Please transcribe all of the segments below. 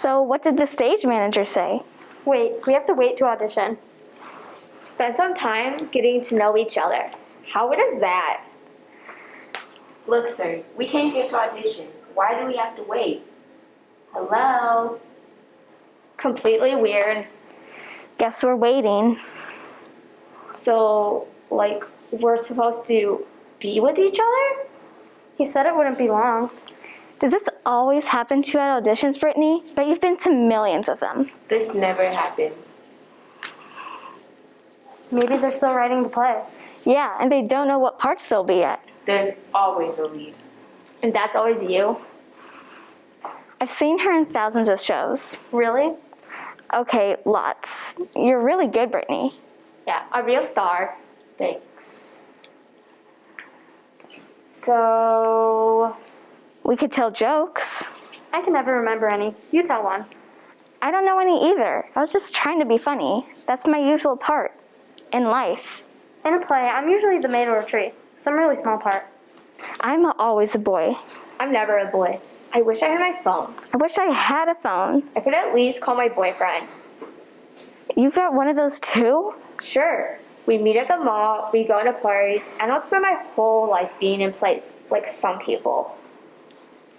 So what did the stage manager say? Wait, we have to wait to audition. Spend some time getting to know each other. How weird is that? Look, sir, we came here to audition. Why do we have to wait? Hello? Completely weird. Guess we're waiting. So, like, we're supposed to be with each other? He said it wouldn't be long. Does this always happen to you at auditions, Brittany? But you've been to millions of them. This never happens. Maybe they're still writing the play. Yeah, and they don't know what parts they'll be at. There's always a lead. And that's always you? I've seen her in thousands of shows. Really? Okay, lots. You're really good, Brittany. Yeah, a real star. Thanks. So, We could tell jokes. I can never remember any. You tell one. I don't know any either. I was just trying to be funny. That's my usual part in life. In a play, I'm usually the maid or a tree. Some really small part. I'm always a boy. I'm never a boy. I wish I had my phone. I wish I had a phone. I could at least call my boyfriend. You've got one of those too? Sure. We meet at the mall, we go to parties, and I'll spend my whole life being in plays, like some people.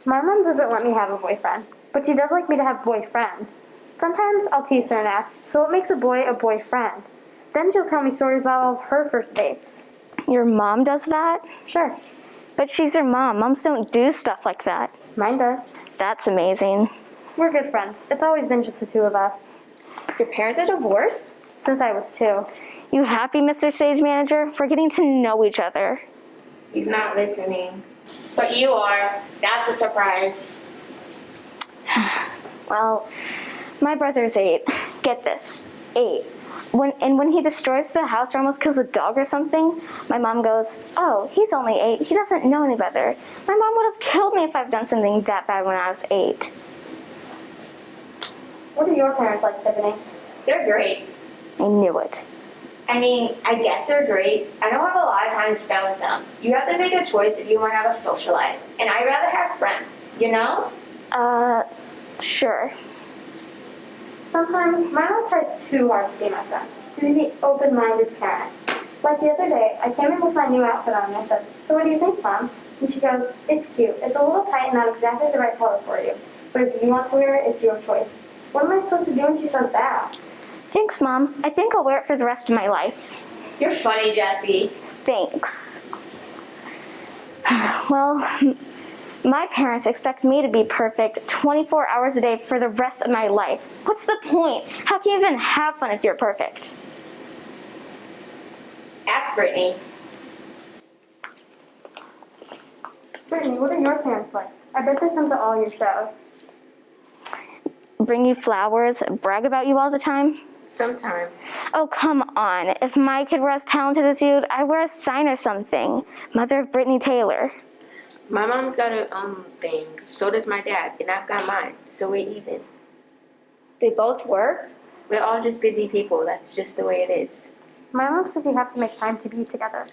My mom doesn't let me have a boyfriend, but she does like me to have boyfriends. Sometimes I'll tease her and ask, so what makes a boyfriend? Then she'll tell me stories about all of her first dates. Your mom does that? Sure, But she's your mom. Moms don't do stuff like that. mine does. That's amazing. We're good friends. It's always been just the two of us. Your parents are divorced? Since I was 2. You happy, Mr. Stage Manager? We're getting to know each other. He's not listening. But you are. That's a surprise. Well, my brother's 8. Get this, 8. When he destroys the house or almost kills a dog or something, my mom goes, "Oh, he's only 8. He doesn't know any better." My mom would have killed me if I've done something that bad when I was 8. What are your parents like, Tiffany? They're great. I knew it. I mean, I guess they're great. I don't have a lot of time to spend with them. You have to make a choice if you want to have a social life. And I'd rather have friends, you know? Sure. Sometimes my mom tries too hard to be my friend, to be the open-minded parent. Like the other day, I came in with my new outfit on and I said, "So what do you think, Mom?" And she goes, "It's cute. It's a little tight and not exactly the right color for you. But if you want to wear it, it's your choice." What am I supposed to do when she says that? Thanks, Mom. I think I'll wear it for the rest of my life. You're funny, Jessie. Thanks. Well, my parents expect me to be perfect 24 hours a day for the rest of my life. What's the point? How can you even have fun if you're perfect? Ask Brittany. Brittany, what are your parents like? I bet they come to all your shows. Bring you flowers, brag about you all the time? Sometimes. Oh, come on. If my kid were as talented as you, I'd wear a sign or something. Mother of Brittany Taylor. My mom's got her own thing. So does my dad. And I've got mine. So we're even. They both work? We're all just busy people. That's just the way it is. My mom says you have to make time to be together.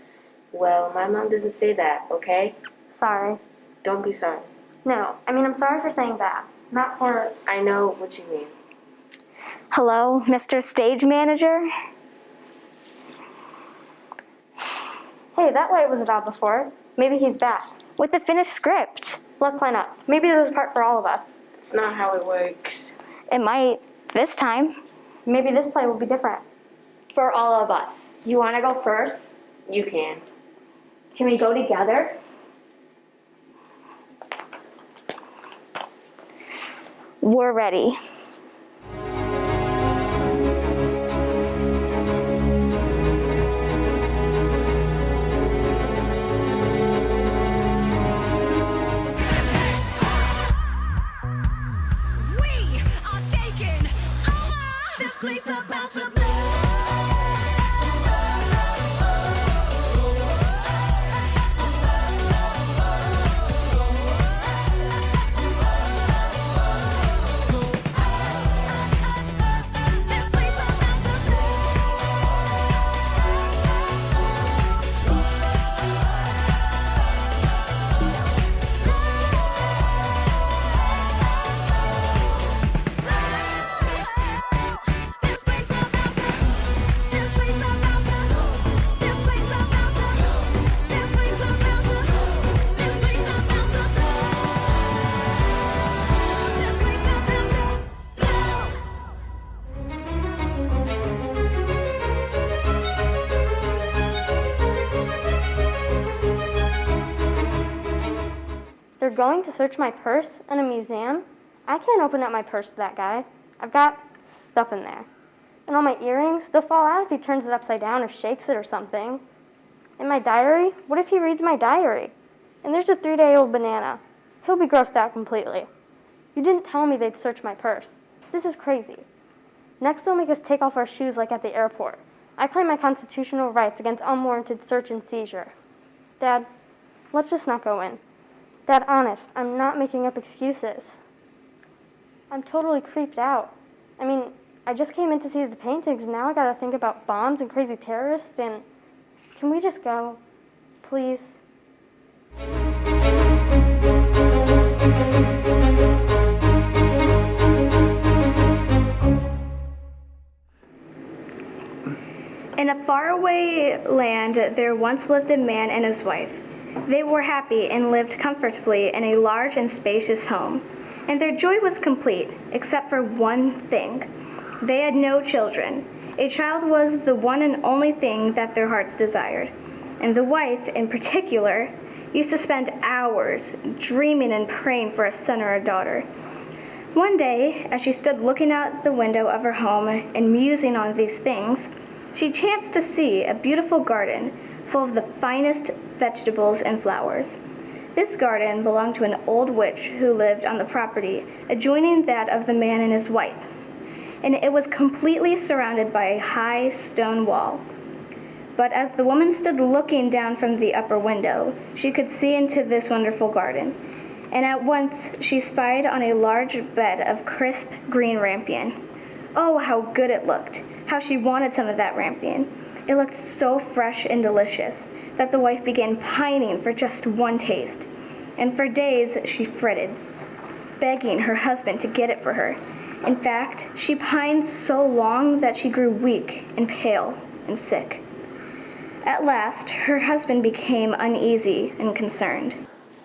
Well, my mom doesn't say that, okay? Sorry. Don't be sorry. No, I mean, I'm sorry for saying that. Not for... I know what you mean. Hello, Mr. Stage Manager? Hey, that light wasn't on before. Maybe he's back. With the finished script. Let's line up. Maybe there's a part for all of us. It's not how it works. It might, this time. Maybe this play will be different. For all of us. You want to go first? You can. Can we go together? We're ready. Place about to blow. going to search my purse in a museum? I can't open up my purse to that guy. I've got stuff in there. And all my earrings, they'll fall out if he turns it upside down or shakes it or something. And my diary? What if he reads my diary? And there's a 3-day-old banana. He'll be grossed out completely. You didn't tell me they'd search my purse. This is crazy. Next, they'll make us take off our shoes like at the airport. I claim my constitutional rights against unwarranted search and seizure. Dad, let's just not go in. Dad, honest, I'm not making up excuses. I'm totally creeped out. I mean, I just came in to see the paintings, and now I gotta think about bombs and crazy terrorists, and can we just go, please? In a faraway land, there once lived a man and his wife. They were happy and lived comfortably in a large and spacious home, and their joy was complete, except for one thing. They had no children. A child was the one and only thing that their hearts desired, and the wife, in particular, used to spend hours dreaming and praying for a son or a daughter. One day, as she stood looking out the window of her home and musing on these things, she chanced to see a beautiful garden full of the finest vegetables and flowers. This garden belonged to an old witch who lived on the property adjoining that of the man and his wife, and it was completely surrounded by a high stone wall. But as the woman stood looking down from the upper window, she could see into this wonderful garden, and at once she spied on a large bed of crisp green rampion. Oh, how good it looked! How she wanted some of that rampion. It looked so fresh and delicious that the wife began pining for just one taste, and for days she fretted, begging her husband to get it for her. In fact, she pined so long that she grew weak and pale and sick. At last, her husband became uneasy and concerned.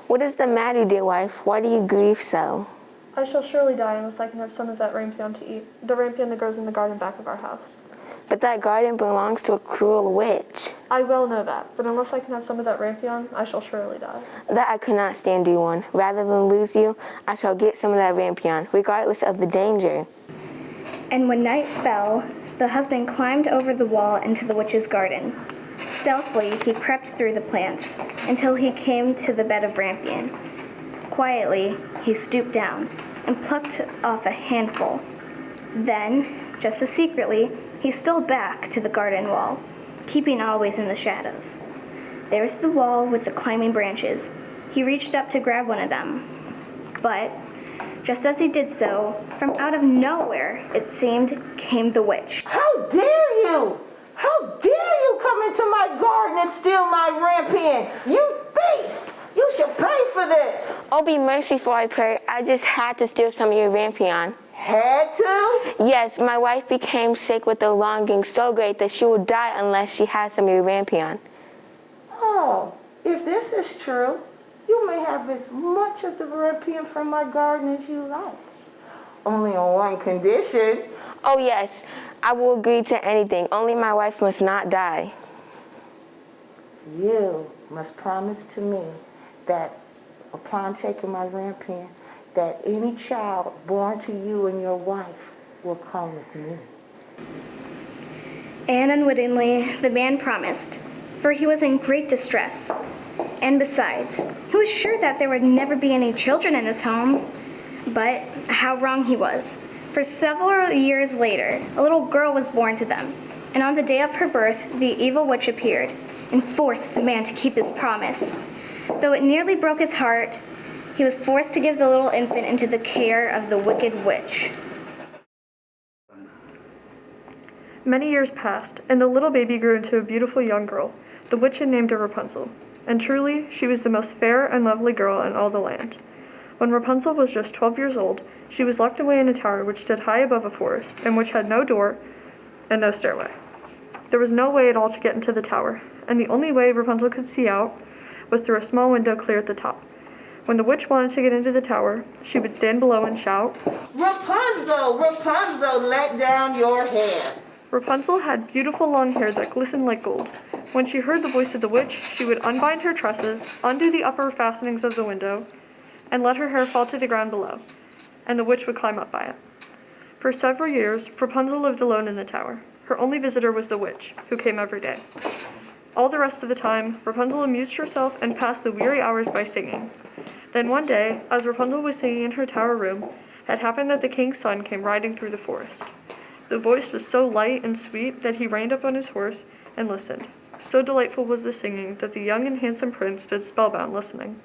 What is the matter, dear wife? Why do you grieve so? I shall surely die unless I can have some of that rampion to eat, the rampion that grows in the garden back of our house. But that garden belongs to a cruel witch. I well know that, but unless I can have some of that rampion, I shall surely die. That I could not stand, dear one. Rather than lose you, I shall get some of that rampion, regardless of the danger. And when night fell, the husband climbed over the wall into the witch's garden. Stealthily, he crept through the plants until he came to the bed of rampion. Quietly, he stooped down and plucked off a handful. Then, just as secretly, he stole back to the garden wall, keeping always in the shadows. There was the wall with the climbing branches. He reached up to grab one of them. But, just as he did so, from out of nowhere, it seemed, came the witch. How dare you! How dare you come into my garden and steal my rampion? You thief! You should pay for this! Oh, be merciful, I pray. I just had to steal some of your rampion. Had to? Yes, my wife became sick with a longing so great that she will die unless she has some of your rampion. Oh, if this is true, you may have as much of the rampion from my garden as you like. Only on one condition. Oh, yes, I will agree to anything. Only my wife must not die. You must promise to me that upon taking my rampion, that any child born to you and your wife will come with me. And unwittingly, the man promised, for he was in great distress. And besides, he was sure that there would never be any children in his home. But how wrong he was. For several years later, a little girl was born to them, and on the day of her birth, the evil witch appeared and forced the man to keep his promise. Though it nearly broke his heart, he was forced to give the little infant into the care of the wicked witch. Many years passed, and the little baby grew into a beautiful young girl. The witch had named her Rapunzel, and truly she was the most fair and lovely girl in all the land. When Rapunzel was just 12 years old, she was locked away in a tower which stood high above a forest, and which had no door and no stairway. There was no way at all to get into the tower, and the only way Rapunzel could see out was through a small window clear at the top. When the witch wanted to get into the tower, she would stand below and shout, Rapunzel, Rapunzel, let down your hair. Rapunzel had beautiful long hair that glistened like gold. When she heard the voice of the witch, she would unbind her tresses, undo the upper fastenings of the window, and let her hair fall to the ground below, and the witch would climb up by it. For several years, Rapunzel lived alone in the tower. Her only visitor was the witch, who came every day. All the rest of the time, Rapunzel amused herself and passed the weary hours by singing. Then one day, as Rapunzel was singing in her tower room, it happened that the king's son came riding through the forest. The voice was so light and sweet that he reined up on his horse and listened. So delightful was the singing that the young and handsome prince stood spellbound listening.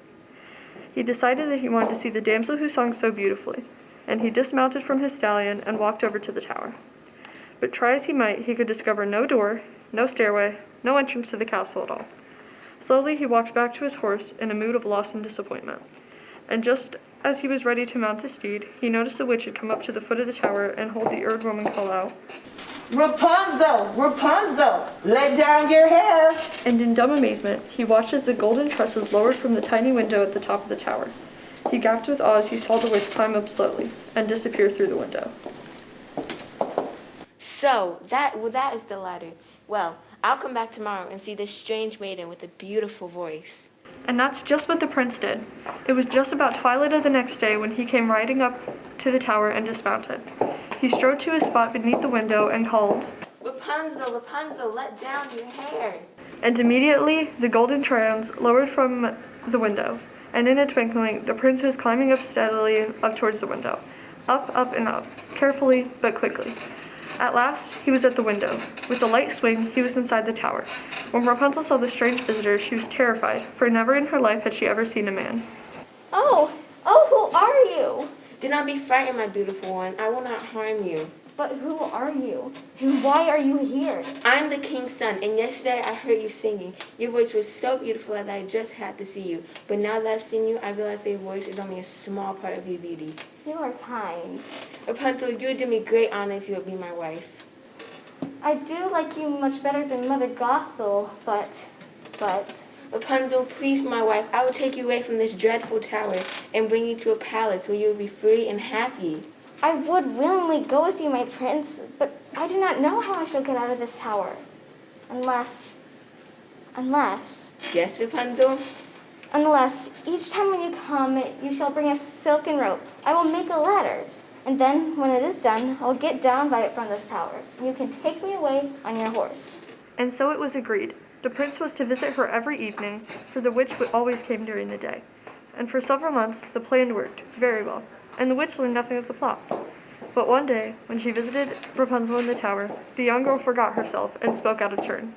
He decided that he wanted to see the damsel who sang so beautifully, and he dismounted from his stallion and walked over to the tower. But try as he might, he could discover no door, no stairway, no entrance to the castle at all. Slowly he walked back to his horse in a mood of loss and disappointment. And just as he was ready to mount his steed, he noticed a witch had come up to the foot of the tower and heard the old woman call out, Rapunzel, Rapunzel, let down your hair. And in dumb amazement, he watched as the golden tresses lowered from the tiny window at the top of the tower. He gaped with awe as he saw the witch climb up slowly and disappear through the window. So, that is the ladder. Well, I'll come back tomorrow and see this strange maiden with a beautiful voice. And that's just what the prince did. It was just about twilight of the next day when he came riding up to the tower and dismounted. He strode to his spot beneath the window and called, Rapunzel, Rapunzel, let down your hair. And immediately the golden strands lowered from the window, and in a twinkling the prince was climbing up steadily up towards the window. Up, up, and up, carefully but quickly. At last, he was at the window. With a light swing, he was inside the tower. When Rapunzel saw the strange visitor, she was terrified, for never in her life had she ever seen a man. Oh, who are you? Do not be frightened, my beautiful one. I will not harm you. But who are you? And why are you here? I am the king's son, and yesterday I heard you singing. Your voice was so beautiful that I just had to see you. But now that I've seen you, I realize that your voice is only a small part of your beauty. You are kind. Rapunzel, you would do me great honor if you would be my wife. I do like you much better than Mother Gothel, but... Rapunzel, please be my wife. I will take you away from this dreadful tower and bring you to a palace where you will be free and happy. I would willingly go with you, my prince, but I do not know how I shall get out of this tower. Unless... Yes, Rapunzel? Unless each time when you come, you shall bring a silken rope. I will make a ladder, and then, when it is done, I will get down by it from this tower, and you can take me away on your horse. And so it was agreed. The prince was to visit her every evening, for the witch always came during the day. And for several months, the plan worked very well, and the witch learned nothing of the plot. But one day, when she visited Rapunzel in the tower, the young girl forgot herself and spoke out of turn.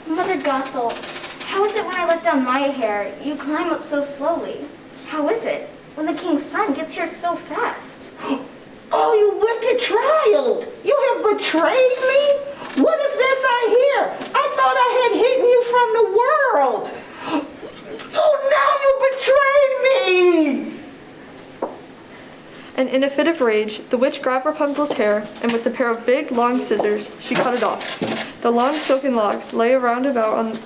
Mother Gothel, how is it when I let down my hair, you climb up so slowly? How is it when the king's son gets here so fast? Oh, you wicked child! You have betrayed me? What is this I hear? I thought I had hidden you from the world. Oh, now you betrayed me! And in a fit of rage, the witch grabbed Rapunzel's hair, and with a pair of big, long scissors, she cut it off. The long silken locks lay around about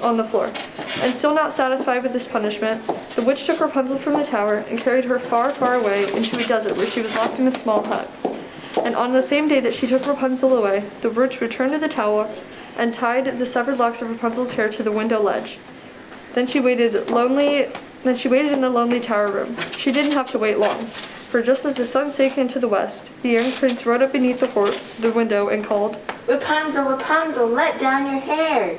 on the floor. And still not satisfied with this punishment, the witch took Rapunzel from the tower and carried her far, far away into a desert where she was locked in a small hut. And on the same day that she took Rapunzel away, the witch returned to the tower and tied the severed locks of Rapunzel's hair to the window ledge. Then she waited in the lonely tower room. She didn't have to wait long, for just as the sun sank into the west, the young prince rode up beneath the window and called, Rapunzel, Rapunzel, let down your hair.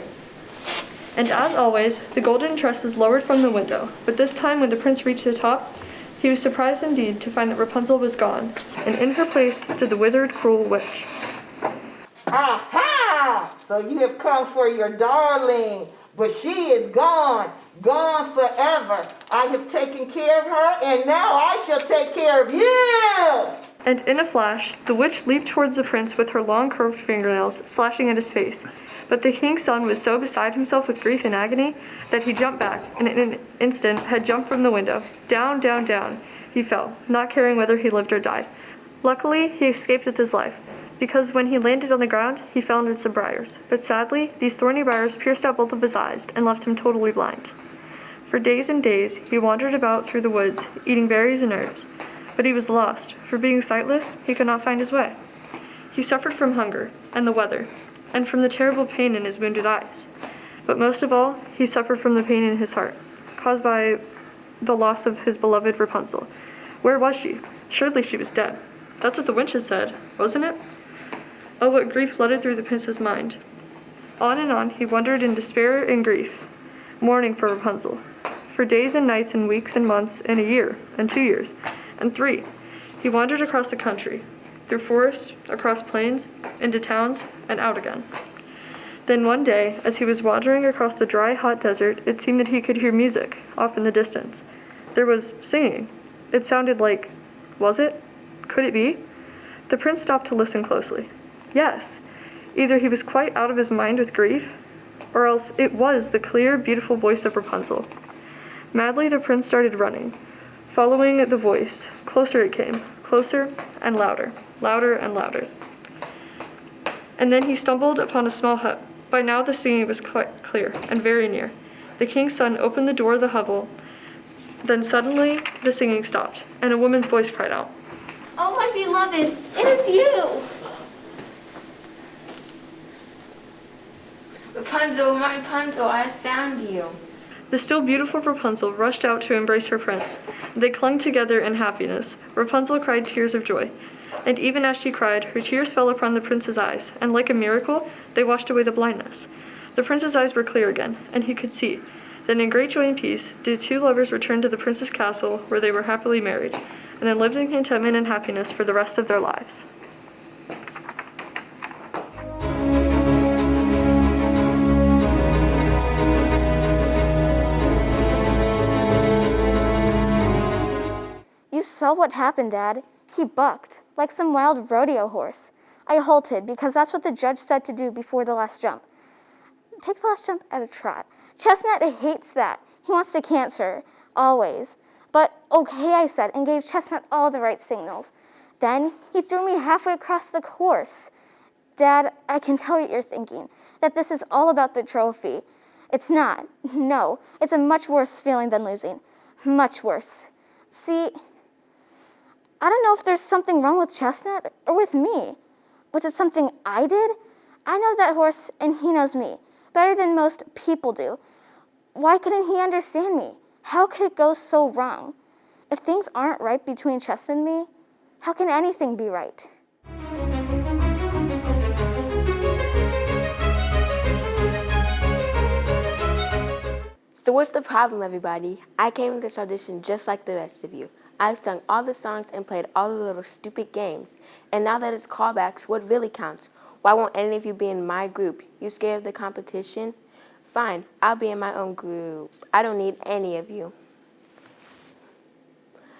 And as always, the golden tresses lowered from the window, but this time when the prince reached the top, he was surprised indeed to find that Rapunzel was gone, and in her place stood the withered, cruel witch. Aha! So you have come for your darling, but she is gone, gone forever. I have taken care of her, and now I shall take care of you! And in a flash, the witch leaped towards the prince with her long curved fingernails, slashing at his face. But the king's son was so beside himself with grief and agony that he jumped back, and in an instant had jumped from the window. Down, down, down he fell, not caring whether he lived or died. Luckily, he escaped with his life, because when he landed on the ground, he fell into some briars. But sadly, these thorny briars pierced out both of his eyes and left him totally blind. For days and days, he wandered about through the woods, eating berries and herbs. But he was lost, for being sightless, he could not find his way. He suffered from hunger, and the weather, and from the terrible pain in his wounded eyes. But most of all, he suffered from the pain in his heart, caused by the loss of his beloved Rapunzel. Where was she? Surely she was dead. That's what the witch had said, wasn't it? Oh, what grief flooded through the prince's mind. On and on he wandered in despair and grief, mourning for Rapunzel. For days and nights and weeks and months and a year and 2 years and 3, he wandered across the country, through forests, across plains, into towns, and out again. Then one day, as he was wandering across the dry, hot desert, it seemed that he could hear music, off in the distance. There was singing. It sounded like, was it? Could it be? The prince stopped to listen closely. Yes, either he was quite out of his mind with grief, or else it was the clear, beautiful voice of Rapunzel. Madly the prince started running, following the voice. Closer it came, closer and louder, louder and louder. And then he stumbled upon a small hut. By now the singing was quite clear and very near. The king's son opened the door of the hovel. Then suddenly the singing stopped, and a woman's voice cried out, Oh, my beloved, it is you! Rapunzel, my Rapunzel, I have found you. The still beautiful Rapunzel rushed out to embrace her prince. They clung together in happiness. Rapunzel cried tears of joy. And even as she cried, her tears fell upon the prince's eyes, and like a miracle, they washed away the blindness. The prince's eyes were clear again, and he could see. Then in great joy and peace did 2 lovers return to the prince's castle, where they were happily married, and then lived in contentment and happiness for the rest of their lives. You saw what happened, Dad. He bucked, like some wild rodeo horse. I halted because that's what the judge said to do before the last jump. Take the last jump at a trot. Chestnut hates that. He wants to cancer, always. But okay, I said, and gave Chestnut all the right signals. Then he threw me halfway across the course. Dad, I can tell what you're thinking, that this is all about the trophy. It's not. No, it's a much worse feeling than losing. Much worse. See, I don't know if there's something wrong with Chestnut or with me. Was it something I did? I know that horse, and he knows me better than most people do. Why couldn't he understand me? How could it go so wrong? If things aren't right between Chestnut and me, how can anything be right? So what's the problem, everybody? I came to this audition just like the rest of you. I've sung all the songs and played all the little stupid games. And now that it's callbacks, what really counts? Why won't any of you be in my group? You scared of the competition? Fine, I'll be in my own group. I don't need any of you.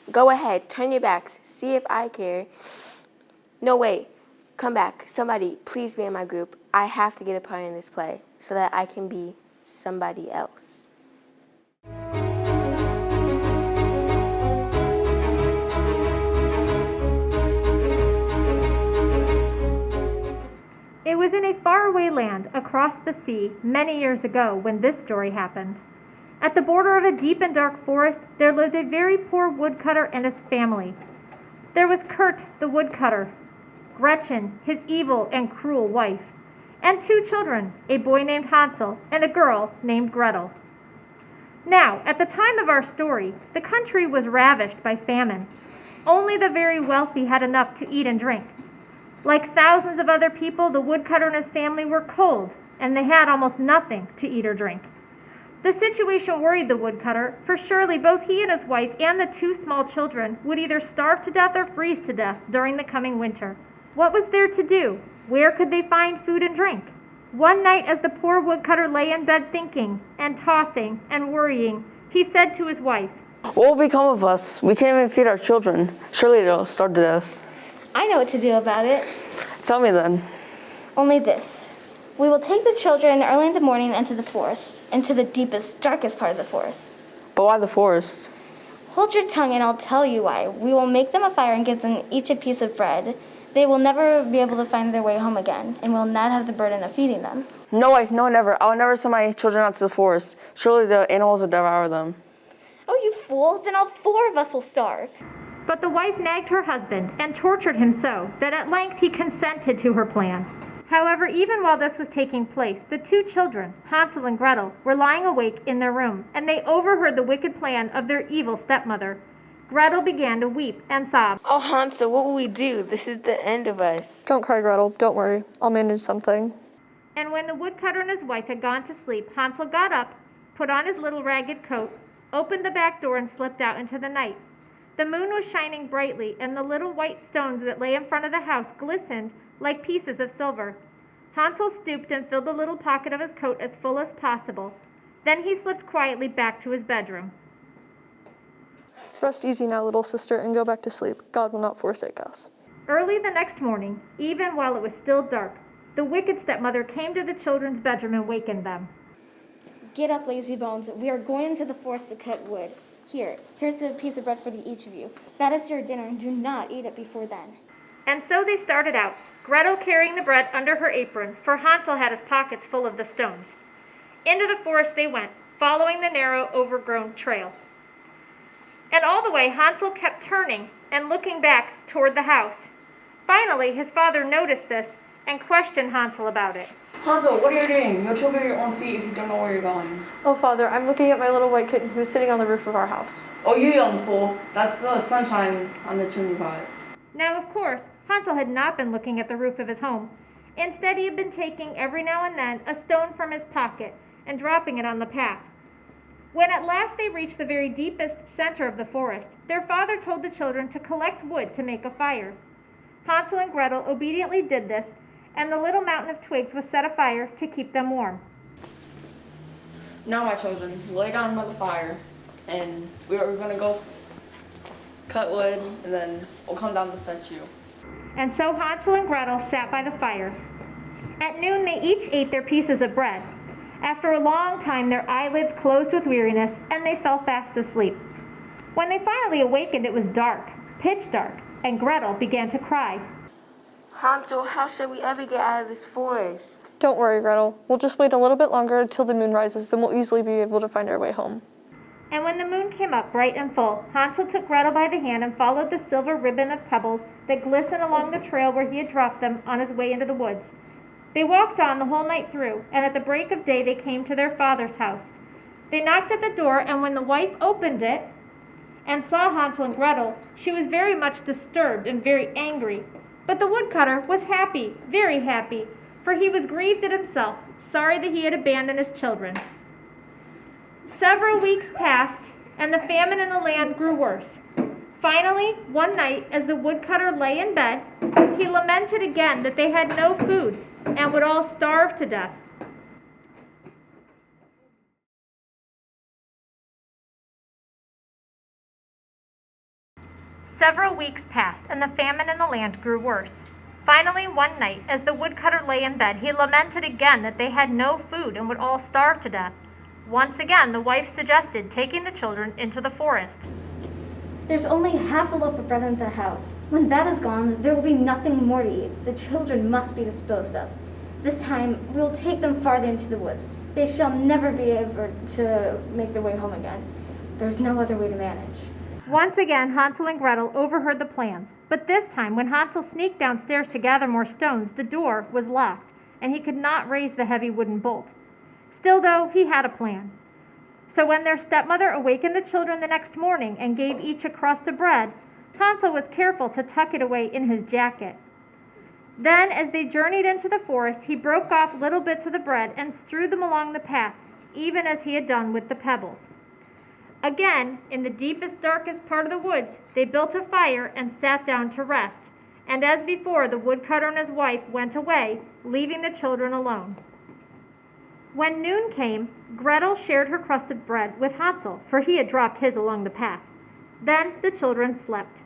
Go ahead, turn your backs, see if I care. No, wait, come back. Somebody, please be in my group. I have to get a part in this play so that I can be somebody else. It was in a faraway land across the sea many years ago when this story happened. At the border of a deep and dark forest, there lived a very poor woodcutter and his family. There was Kurt, the woodcutter, Gretchen, his evil and cruel wife, and 2 children, a boy named Hansel and a girl named Gretel. Now, at the time of our story, the country was ravished by famine. Only the very wealthy had enough to eat and drink. Like thousands of other people, the woodcutter and his family were cold, and they had almost nothing to eat or drink. The situation worried the woodcutter, for surely both he and his wife and the 2 small children would either starve to death or freeze to death during the coming winter. What was there to do? Where could they find food and drink? One night, as the poor woodcutter lay in bed thinking and tossing and worrying, he said to his wife, "What will become of us? We can't even feed our children. Surely they'll starve to death." I know what to do about it. Tell me then. Only this. We will take the children early in the morning into the forest, into the deepest, darkest part of the forest. But why the forest? Hold your tongue and I'll tell you why. We will make them a fire and give them each a piece of bread. They will never be able to find their way home again, and will not have the burden of feeding them. No, wife, no, never. I will never send my children out to the forest. Surely the animals will devour them. Oh, you fool! Then all 4 of us will starve. But the wife nagged her husband and tortured him so that at length he consented to her plan. However, even while this was taking place, the two children, Hansel and Gretel, were lying awake in their room, and they overheard the wicked plan of their evil stepmother. Gretel began to weep and sob. Oh, Hansel, what will we do? This is the end of us. Don't cry, Gretel. Don't worry. I'll manage something. And when the woodcutter and his wife had gone to sleep, Hansel got up, put on his little ragged coat, opened the back door, and slipped out into the night. The moon was shining brightly, and the little white stones that lay in front of the house glistened like pieces of silver. Hansel stooped and filled the little pocket of his coat as full as possible. Then he slipped quietly back to his bedroom. Rest easy now, little sister, and go back to sleep. God will not forsake us. Early the next morning, even while it was still dark, the wicked stepmother came to the children's bedroom and wakened them. Get up, lazy bones. We are going into the forest to cut wood. Here's a piece of bread for each of you. That is your dinner, and do not eat it before then. And so they started out, Gretel carrying the bread under her apron, for Hansel had his pockets full of the stones. Into the forest they went, following the narrow, overgrown trail. And all the way, Hansel kept turning and looking back toward the house. Finally, his father noticed this and questioned Hansel about it. Hansel, what are you doing? You'll trip over your own feet if you don't know where you're going. Oh, Father, I'm looking at my little white kitten who's sitting on the roof of our house. Oh, you young fool. That's the sunshine on the chimney pot. Now, of course, Hansel had not been looking at the roof of his home. Instead, he had been taking every now and then a stone from his pocket and dropping it on the path. When at last they reached the very deepest center of the forest, their father told the children to collect wood to make a fire. Hansel and Gretel obediently did this, and the little mountain of twigs was set afire to keep them warm. Now, my children, lay down by the fire, and we're going to go cut wood, and then we'll come down to fetch you. And so Hansel and Gretel sat by the fire. At noon, they each ate their pieces of bread. After a long time, their eyelids closed with weariness, and they fell fast asleep. When they finally awakened, it was dark, pitch dark, and Gretel began to cry. Hansel, how shall we ever get out of this forest? Don't worry, Gretel. We'll just wait a little bit longer until the moon rises, then we'll easily be able to find our way home. And when the moon came up bright and full, Hansel took Gretel by the hand and followed the silver ribbon of pebbles that glistened along the trail where he had dropped them on his way into the woods. They walked on the whole night through, and at the break of day they came to their father's house. They knocked at the door, and when the wife opened it and saw Hansel and Gretel, she was very much disturbed and very angry. But the woodcutter was happy, very happy, for he was grieved at himself, sorry that he had abandoned his children. Several weeks passed, and the famine in the land grew worse. Finally, one night, as the woodcutter lay in bed, he lamented again that they had no food and would all starve to death. Several weeks passed, and the famine in the land grew worse. Finally, one night, as the woodcutter lay in bed, he lamented again that they had no food and would all starve to death. Once again, the wife suggested taking the children into the forest. There's only half a loaf of bread in the house. When that is gone, there will be nothing more to eat. The children must be disposed of. This time, we will take them farther into the woods. They shall never be able to make their way home again. There's no other way to manage. Once again, Hansel and Gretel overheard the plans. But this time, when Hansel sneaked downstairs to gather more stones, the door was locked, and he could not raise the heavy wooden bolt. Still, though, he had a plan. So when their stepmother awakened the children the next morning and gave each a crust of bread, Hansel was careful to tuck it away in his jacket. Then, as they journeyed into the forest, he broke off little bits of the bread and strewed them along the path, even as he had done with the pebbles. Again, in the deepest, darkest part of the woods, they built a fire and sat down to rest. And as before, the woodcutter and his wife went away, leaving the children alone. When noon came, Gretel shared her crust of bread with Hansel, for he had dropped his along the path. Then the children slept.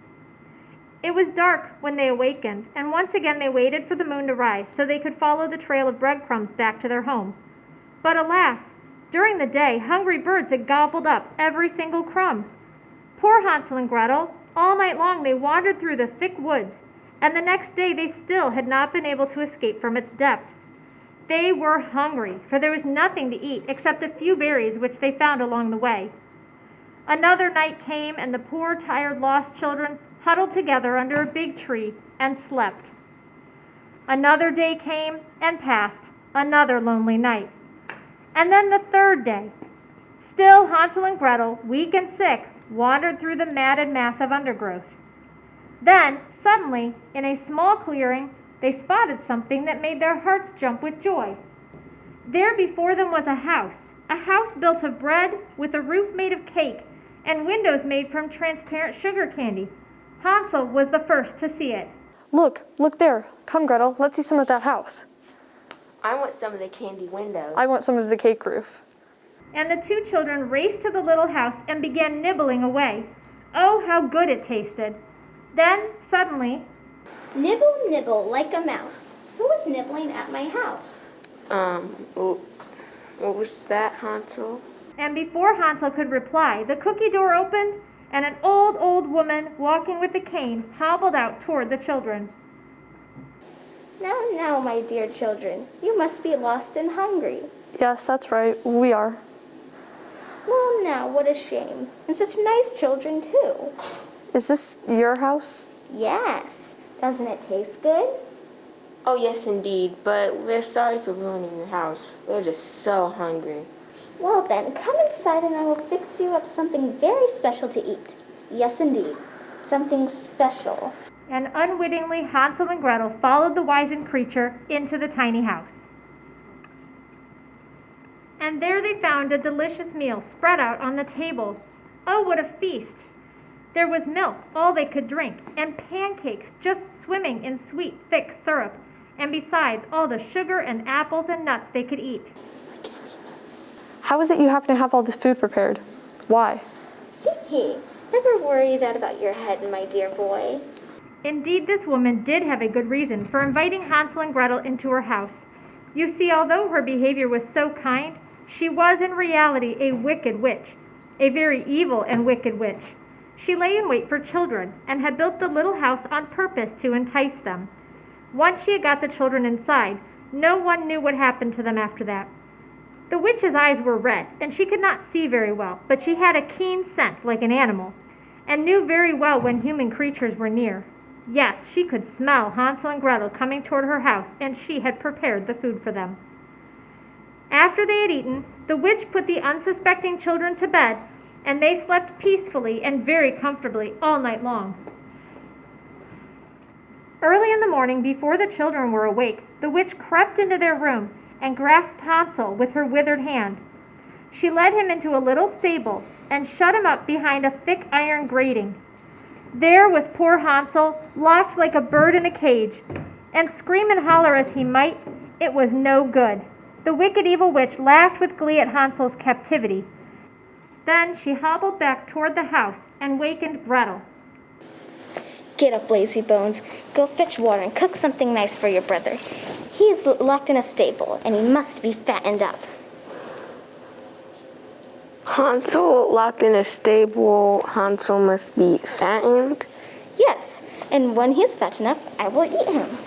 It was dark when they awakened, and once again they waited for the moon to rise so they could follow the trail of breadcrumbs back to their home. But alas, during the day, hungry birds had gobbled up every single crumb. Poor Hansel and Gretel, all night long they wandered through the thick woods, and the next day they still had not been able to escape from its depths. They were hungry, for there was nothing to eat except a few berries which they found along the way. Another night came, and the poor, tired, lost children huddled together under a big tree and slept. Another day came and passed, another lonely night. And then the third day. Still Hansel and Gretel, weak and sick, wandered through the matted mass of undergrowth. Then, suddenly, in a small clearing, they spotted something that made their hearts jump with joy. There before them was a house built of bread with a roof made of cake and windows made from transparent sugar candy. Hansel was the first to see it. Look there. Come, Gretel, let's see some of that house. I want some of the candy windows. I want some of the cake roof. And the two children raced to the little house and began nibbling away. Oh, how good it tasted. Then, suddenly, Nibble, nibble like a mouse. Who was nibbling at my house? What was that, Hansel? and before Hansel could reply, the cookie door opened, and an old woman walking with a cane hobbled out toward the children. Now, my dear children, you must be lost and hungry. Yes, that's right. We are. Well, now, what a shame. And such nice children, too. Is this your house? Yes. Doesn't it taste good? Oh, yes, indeed. But we're sorry for ruining your house. We're just so hungry. Well, then, come inside and I will fix you up something very special to eat. Yes, indeed. Something special. And unwittingly, Hansel and Gretel followed the wizened creature into the tiny house. And there they found a delicious meal spread out on the table. Oh, what a feast! There was milk, all they could drink, and pancakes just swimming in sweet, thick syrup, and besides, all the sugar and apples and nuts they could eat. How is it you happen to have all this food prepared? Why? Hee. Never worry that about your head, my dear boy. Indeed, this woman did have a good reason for inviting Hansel and Gretel into her house. You see, although her behavior was so kind, she was in reality a wicked witch, a very evil and wicked witch. She lay in wait for children and had built the little house on purpose to entice them. Once she had got the children inside, no one knew what happened to them after that. The witch's eyes were red, and she could not see very well, but she had a keen scent like an animal, and knew very well when human creatures were near. Yes, she could smell Hansel and Gretel coming toward her house, and she had prepared the food for them. After they had eaten, the witch put the unsuspecting children to bed, and they slept peacefully and very comfortably all night long. Early in the morning, before the children were awake, the witch crept into their room and grasped Hansel with her withered hand. She led him into a little stable and shut him up behind a thick iron grating. There was poor Hansel, locked like a bird in a cage, and scream and holler as he might, it was no good. The wicked evil witch laughed with glee at Hansel's captivity. Then she hobbled back toward the house and wakened Gretel. Get up, lazy bones. Go fetch water and cook something nice for your brother. He's locked in a stable, and he must be fattened up. Hansel locked in a stable. Hansel must be fattened? Yes, and when he is fat enough, I will eat him.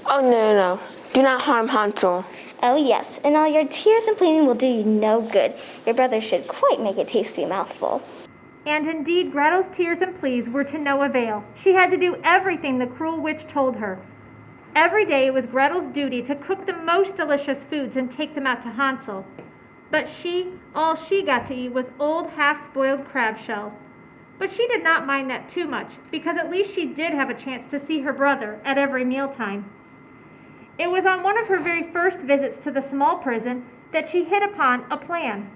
Oh, no. Do not harm Hansel. Oh, yes, and all your tears and pleading will do you no good. Your brother should quite make a tasty mouthful. And indeed, Gretel's tears and pleas were to no avail. She had to do everything the cruel witch told her. Every day it was Gretel's duty to cook the most delicious foods and take them out to Hansel. But all she got to eat was old half-spoiled crab shells. But she did not mind that too much, because at least she did have a chance to see her brother at every mealtime. It was on one of her very first visits to the small prison that she hit upon a plan.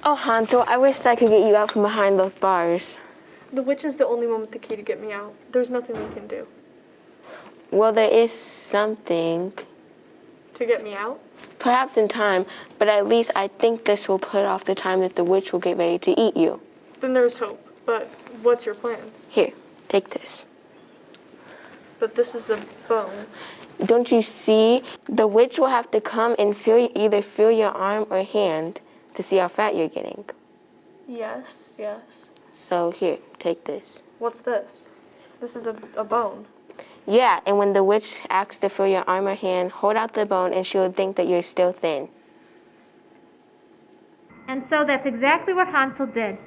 Oh, Hansel, I wish I could get you out from behind those bars. The witch is the only one with the key to get me out. There's nothing we can do. Well, there is something. To get me out? Perhaps in time, but at least I think this will put off the time that the witch will get ready to eat you. Then there's hope. But what's your plan? Here, take this. But this is a bone. Don't you see? The witch will have to come and either feel your arm or hand to see how fat you're getting. Yes. So here, take this. What's this? This is a bone. Yeah, and when the witch asks to feel your arm or hand, hold out the bone and she will think that you're still thin. And so that's exactly what Hansel did.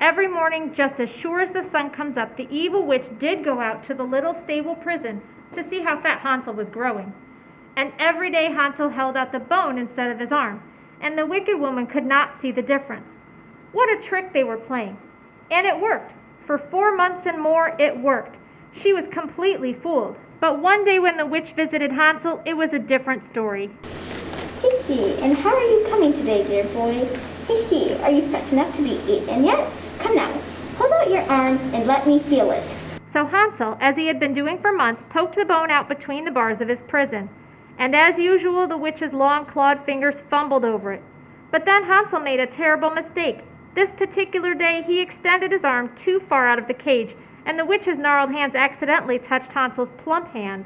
Every morning, just as sure as the sun comes up, the evil witch did go out to the little stable prison to see how fat Hansel was growing. And every day Hansel held out the bone instead of his arm, and the wicked woman could not see the difference. What a trick they were playing. And it worked. For 4 months and more, it worked. She was completely fooled. But one day when the witch visited Hansel, it was a different story. Hee, and how are you coming today, dear boy? Hee, are you fat enough to be eaten yet? Come now, hold out your arm and let me feel it. So Hansel, as he had been doing for months, poked the bone out between the bars of his prison. And as usual, the witch's long clawed fingers fumbled over it. But then Hansel made a terrible mistake. This particular day, he extended his arm too far out of the cage, and the witch's gnarled hands accidentally touched Hansel's plump hand.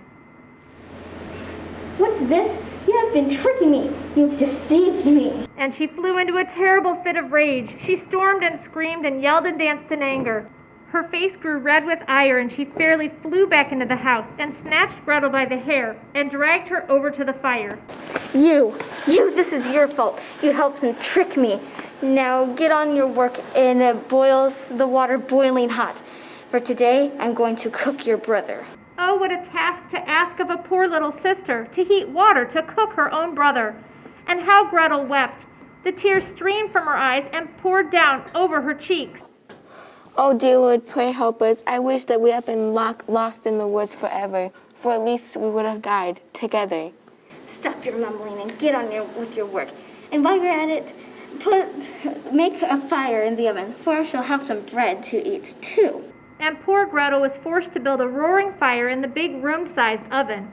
What's this? You have been tricking me. You've deceived me. And she flew into a terrible fit of rage. She stormed and screamed and yelled and danced in anger. Her face grew red with ire, and she fairly flew back into the house and snatched Gretel by the hair and dragged her over to the fire. You, this is your fault. You helped him trick me. Now get on your work and boils the water boiling hot. For today, I'm going to cook your brother. Oh, what a task to ask of a poor little sister, to heat water to cook her own brother. And how Gretel wept. The tears streamed from her eyes and poured down over her cheeks. Oh, dear Lord, pray help us. I wish that we had been lost in the woods forever, for at least we would have died together. Stop your mumbling and get on with your work. And while you're at it, make a fire in the oven, for I shall have some bread to eat too. And poor Gretel was forced to build a roaring fire in the big room-sized oven.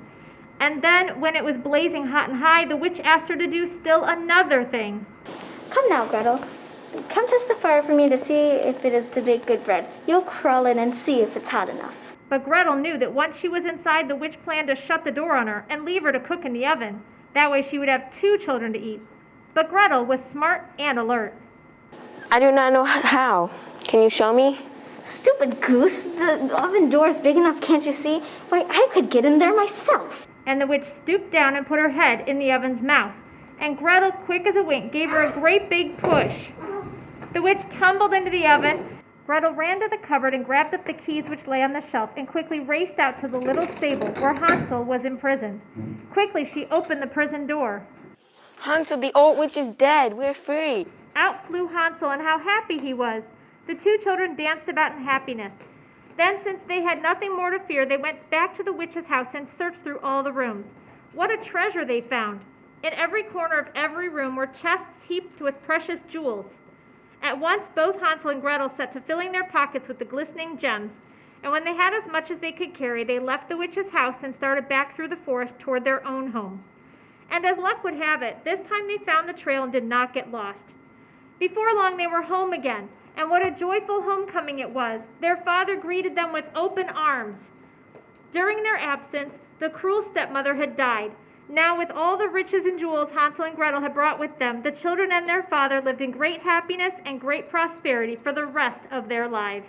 And then, when it was blazing hot and high, the witch asked her to do still another thing. Come now, Gretel. Come test the fire for me to see if it is to bake good bread. You'll crawl in and see if it's hot enough. But Gretel knew that once she was inside, the witch planned to shut the door on her and leave her to cook in the oven. That way she would have 2 children to eat. But Gretel was smart and alert. I do not know how. Can you show me? Stupid goose. The oven door is big enough, can't you see? Why, I could get in there myself. And the witch stooped down and put her head in the oven's mouth. And Gretel, quick as a wink, gave her a great big push. The witch tumbled into the oven. Gretel ran to the cupboard and grabbed up the keys which lay on the shelf and quickly raced out to the little stable where Hansel was imprisoned. Quickly, she opened the prison door. Hansel, the old witch is dead. We're free. Out flew Hansel, and how happy he was. The 2 children danced about in happiness. Then, since they had nothing more to fear, they went back to the witch's house and searched through all the rooms. What a treasure they found! In every corner of every room were chests heaped with precious jewels. At once, both Hansel and Gretel set to filling their pockets with the glistening gems, and when they had as much as they could carry, they left the witch's house and started back through the forest toward their own home. And as luck would have it, this time they found the trail and did not get lost. Before long, they were home again, and what a joyful homecoming it was. Their father greeted them with open arms. During their absence, the cruel stepmother had died. Now, with all the riches and jewels Hansel and Gretel had brought with them, the children and their father lived in great happiness and great prosperity for the rest of their lives.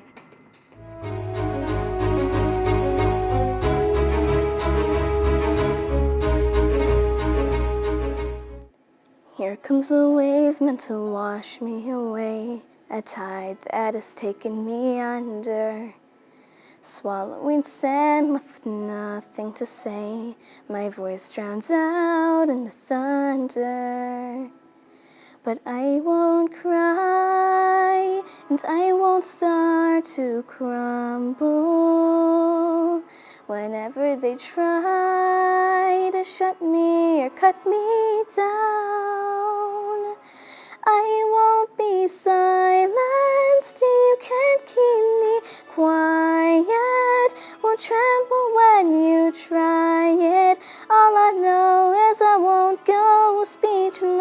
Here comes a wave meant to wash me away, a tide that has taken me under. Swallowing sand, left with nothing to say, my voice drowns out in the thunder. But I won't cry, and I won't start to crumble. Whenever they try to shut me or cut me down, I won't be silenced, you can't keep me quiet. Won't tremble when you try it. All I know is I won't go speechless.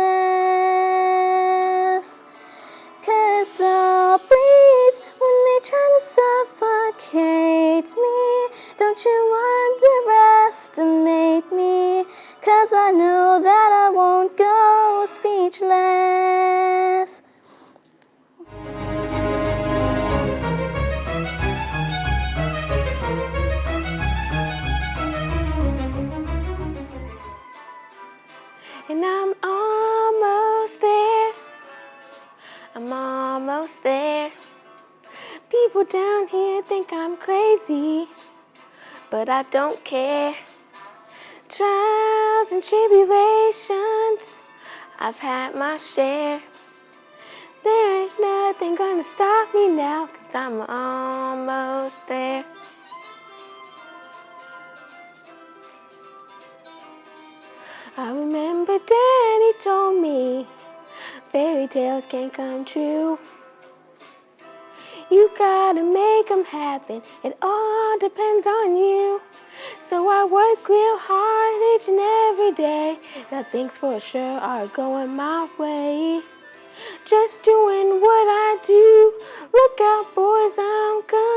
'Cause I'll breathe when they try to suffocate me. Don't you underestimate me, 'cause I know that I won't go speechless. And I'm almost there. I'm almost there. People down here think I'm crazy, but I don't care. Trials and tribulations, I've had my share. There ain't nothing gonna stop me now, 'cause I'm almost there. I remember Daddy told me fairy tales can't come true. You gotta make 'em happen, it all depends on you. So I work real hard each and every day. Now things for sure are going my way. Just doing what I do. Look out, boys, I'm coming.